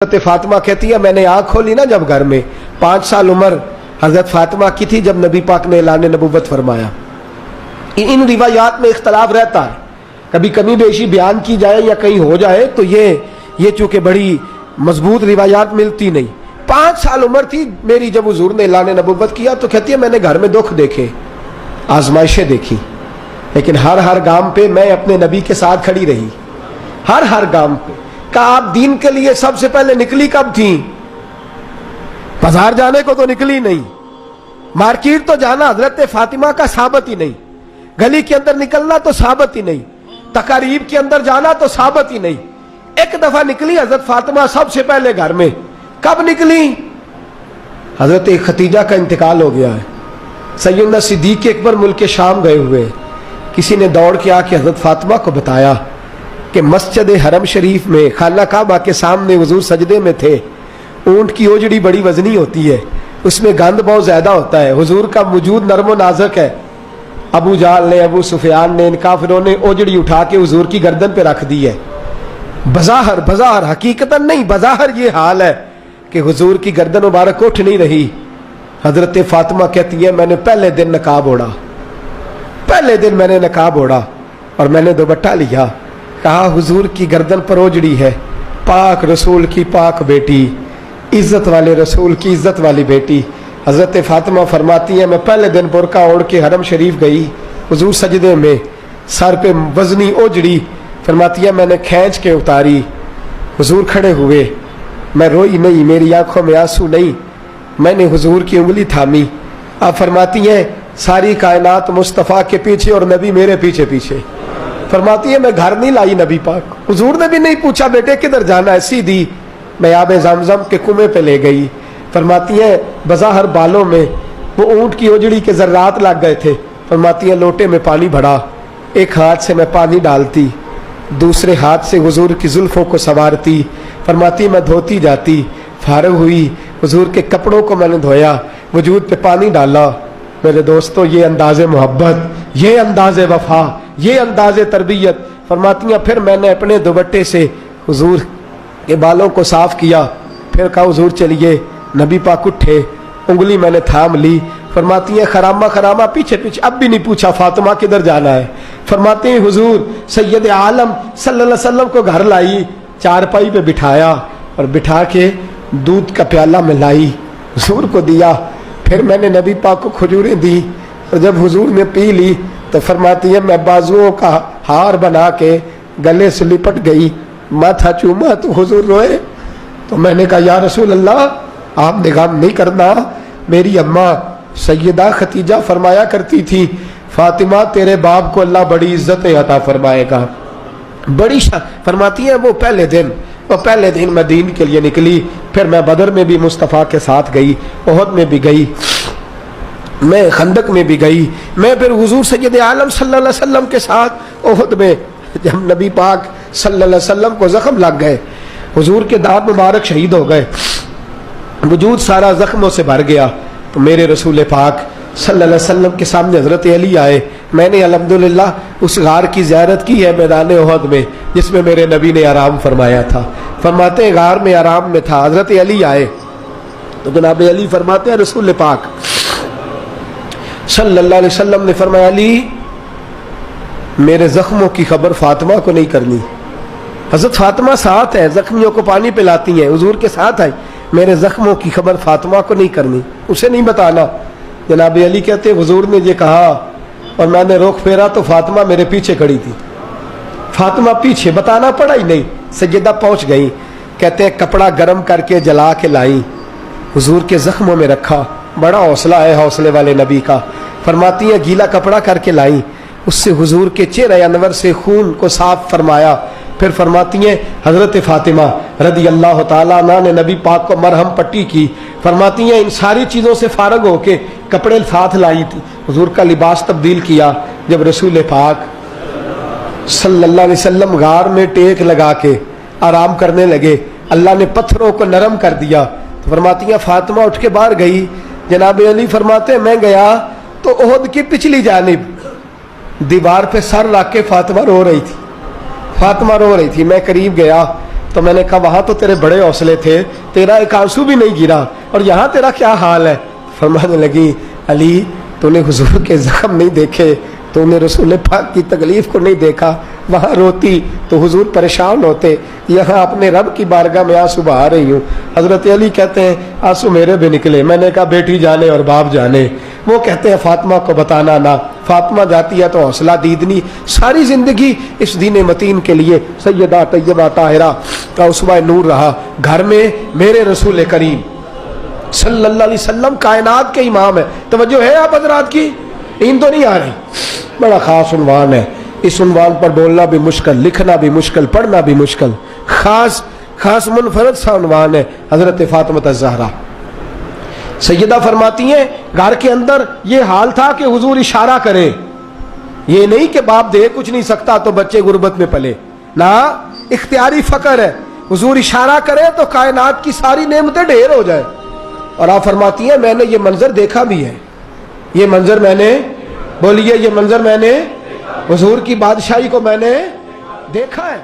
حضرت فاطمہ کہتی ہے میں نے آنکھ کھولی نا جب گھر میں 5 سال عمر حضرت فاطمہ کی تھی جب نبی پاک نے اعلان نبوت فرمایا۔ ان روایات میں اختلاف رہتا ہے، کبھی کمی بیشی بیان کی جائے یا کہیں ہو جائے تو یہ چونکہ بڑی مضبوط روایات ملتی نہیں۔ 5 سال عمر تھی میری جب حضور نے اعلان نبوت کیا تو کہتی ہے میں نے گھر میں دکھ دیکھے، آزمائشیں دیکھی، لیکن ہر گام پہ میں اپنے نبی کے ساتھ کھڑی رہی، ہر گام پہ۔ کہا آپ دین کے لیے سب سے پہلے نکلی کب تھی؟ بازار جانے کو تو نکلی نہیں، مارکیٹ تو جانا حضرت فاطمہ کا ثابت ہی نہیں، گلی کے اندر نکلنا تو ثابت ہی نہیں، تقاریب کے اندر جانا تو ثابت ہی نہیں۔ ایک دفعہ نکلی حضرت فاطمہ سب سے پہلے گھر میں، کب نکلی؟ حضرت ختیجہ کا انتقال ہو گیا ہے، سیدنا صدیق اکبر ملک شام گئے ہوئے، کسی نے دوڑ کے آ کے حضرت فاطمہ کو بتایا کہ مسجد حرم شریف میں خانہ کعبہ کے سامنے حضور سجدے میں تھے، اونٹ کی اوجڑی بڑی وزنی ہوتی ہے، اس میں گند بہت زیادہ ہوتا ہے، حضور کا وجود نرم و نازک ہے، ابو جہل نے ابو سفیان نے ان کافروں نے اوجڑی اٹھا کے حضور کی گردن پہ رکھ دی ہے۔ بظاہر حقیقتاً نہیں، بظاہر یہ حال ہے کہ حضور کی گردن مبارک اٹھ نہیں رہی۔ حضرت فاطمہ کہتی ہے میں نے پہلے دن نقاب اوڑھا، پہلے دن میں نے نقاب اوڑھا اور میں نے دوپٹہ لیا، کہا حضور کی گردن پر اوجڑی ہے، پاک رسول کی پاک بیٹی، عزت والے رسول کی عزت والی بیٹی۔ حضرت فاطمہ فرماتی ہے میں پہلے دن برقع اوڑھ کے حرم شریف گئی، حضور سجدے میں، سر پہ وزنی اوجڑی، فرماتی ہے میں نے کھینچ کے اتاری، حضور کھڑے ہوئے، میں روئی نہیں، میری آنکھوں میں آنسو نہیں، میں نے حضور کی انگلی تھامی۔ آپ فرماتی ہیں ساری کائنات مصطفیٰ کے پیچھے اور نبی میرے پیچھے پیچھے۔ فرماتی ہے میں گھر نہیں لائی نبی پاک، حضور نے بھی نہیں پوچھا بیٹے کدھر جانا ہے، سیدھی میں آب زمزم کے کنویں پہ لے گئی۔ فرماتی ہیں بظاہر بالوں میں وہ اونٹ کی اوجڑی کے ذرات لگ گئے تھے، فرماتی ہیں لوٹے میں پانی بھرا، ایک ہاتھ سے میں پانی ڈالتی، دوسرے ہاتھ سے حضور کی زلفوں کو سنوارتی، فرماتی میں دھوتی جاتی، فارغ ہوئی حضور کے کپڑوں کو میں نے دھویا، وجود پہ پانی ڈالا۔ میرے دوستو یہ انداز محبت، یہ انداز وفا، یہ انداز تربیت۔ فرماتی ہیں پھر میں نے اپنے دوپٹے سے حضور کے بالوں کو صاف کیا، پھر کہا حضور چلیے، نبی پاک اٹھے، انگلی میں نے تھام لی۔ فرماتی ہیں خرامہ پیچھے پیچھے، اب بھی نہیں پوچھا فاطمہ کدھر جانا ہے۔ فرماتی ہیں حضور سید عالم صلی اللہ علیہ وسلم کو گھر لائی، چارپائی پہ بٹھایا اور بٹھا کے دودھ کا پیالہ میں لائی، حضور کو دیا، پھر میں نے نبی پاک کو کھجوریں دی، اور جب حضور نے پی لی تو فرماتی ہے میں بازوؤں کا ہار بنا کے گلے سے لپٹ گئی، ماتھا چوما تو حضور روئے، تو میں نے کہا یا رسول اللہ آپ نے غم نہیں کرنا، میری اماں سیدہ ختیجہ فرمایا کرتی تھی فاطمہ تیرے باپ کو اللہ بڑی عزت عطا فرمائے گا، بڑی فرماتی ہیں وہ پہلے دن میں دین کے لیے نکلی، پھر میں بدر میں بھی مصطفیٰ کے ساتھ گئی، احد میں بھی گئی، میں خندق میں بھی گئی، میں پھر حضور سید عالم صلی اللہ علیہ وسلم کے ساتھ احد میں جب نبی پاک صلی اللہ علیہ وسلم کو زخم لگ گئے، حضور کے دانت مبارک شہید ہو گئے، وجود سارا زخموں سے بھر گیا، تو میرے رسول پاک صلی اللہ علیہ وسلم کے سامنے حضرت علی آئے۔ میں نے الحمدللہ اس غار کی زیارت کی ہے میدان احد میں جس میں میرے نبی نے آرام فرمایا تھا، فرماتے ہیں غار میں آرام میں تھا، حضرت علی آئے تو جناب علی فرماتے ہیں رسول پاک صلی اللہ علیہ وسلم نے فرمایا علی میرے زخموں کی خبر فاطمہ کو نہیں کرنی، حضرت فاطمہ ساتھ ہے، زخمیوں کو پانی پلاتی ہیں، حضور کے ساتھ ہے، میرے زخموں کی خبر فاطمہ کو نہیں کرنی، اسے نہیں بتانا۔ جناب علی کہتے حضور نے یہ کہا اور میں نے رخ پھیرا تو فاطمہ میرے پیچھے کھڑی تھی، فاطمہ پیچھے، بتانا پڑا ہی نہیں، سیدہ پہنچ گئی، کہتے ہیں کپڑا گرم کر کے جلا کے لائی، حضور کے زخموں میں رکھا، بڑا حوصلہ ہے حوصلے والے نبی کا، فرماتی ہیں گیلا کپڑا کر کے لائی، اس سے حضور کے چہرہ انور سے خون کو صاف فرمایا، پھر فرماتی ہیں حضرت فاطمہ رضی اللہ تعالیٰ عنہ نے نبی پاک کو مرہم پٹی کی، فرماتی ہیں ان ساری چیزوں سے فارغ ہو کے کپڑے ساتھ لائی تھی، حضور کا لباس تبدیل کیا، جب رسول پاک صلی اللہ علیہ وسلم غار میں ٹیک لگا کے آرام کرنے لگے، اللہ نے پتھروں کو نرم کر دیا، تو فرماتی ہیں فاطمہ اٹھ کے باہر گئی، جناب علی فرماتے ہیں میں گیا تو احد کی پچھلی جانب دیوار پہ سر رکھ کے فاطمہ رو رہی تھی، میں قریب گیا، تو میں نے کہا وہاں تو تیرے بڑے حوصلے تھے, تیرا ایک آنسو بھی نہیں گرا, اور یہاں تیرا کیا حال ہے؟ فرمانے لگی علی تو نے حضور کے زخم نہیں دیکھے, تو نے رسول پاک کی تکلیف کو نہیں دیکھا, وہاں روتی تو حضور پریشان ہوتے, یہاں اپنے رب کی بارگاہ میں آنسو بہا رہی ہوں. حضرت علی کہتے ہیں آنسو میرے بھی نکلے. میں نے کہا بیٹی جانے اور باپ جانے. وہ کہتے ہیں فاطمہ کو بتانا نہ, فاطمہ جاتی ہے تو حوصلہ دیدنی, ساری زندگی اس دین متین کے لیے سیدہ طیبہ طاہرہ کا اسوہ نور رہا. گھر میں میرے رسول کریم صلی اللہ علیہ وسلم کائنات کے امام ہے. توجہ ہے آپ حضرات کی؟ نیند تو نہیں آ رہی؟ بڑا خاص عنوان ہے, اس عنوان پر بولنا بھی مشکل, لکھنا بھی مشکل, پڑھنا بھی مشکل. خاص منفرد سا عنوان ہے حضرت فاطمہ الزہرا. سیدہ فرماتی ہیں گھر کے اندر یہ حال تھا کہ حضور اشارہ کریں, یہ نہیں کہ باپ دے کچھ نہیں سکتا تو بچے غربت میں پلے, نہ اختیاری فقر ہے. حضور اشارہ کرے تو کائنات کی ساری نعمتیں ڈھیر ہو جائے. اور آپ فرماتی ہیں میں نے یہ منظر دیکھا بھی ہے, یہ منظر میں نے, بولیے یہ منظر میں نے, حضور کی بادشاہی کو میں نے دیکھا ہے.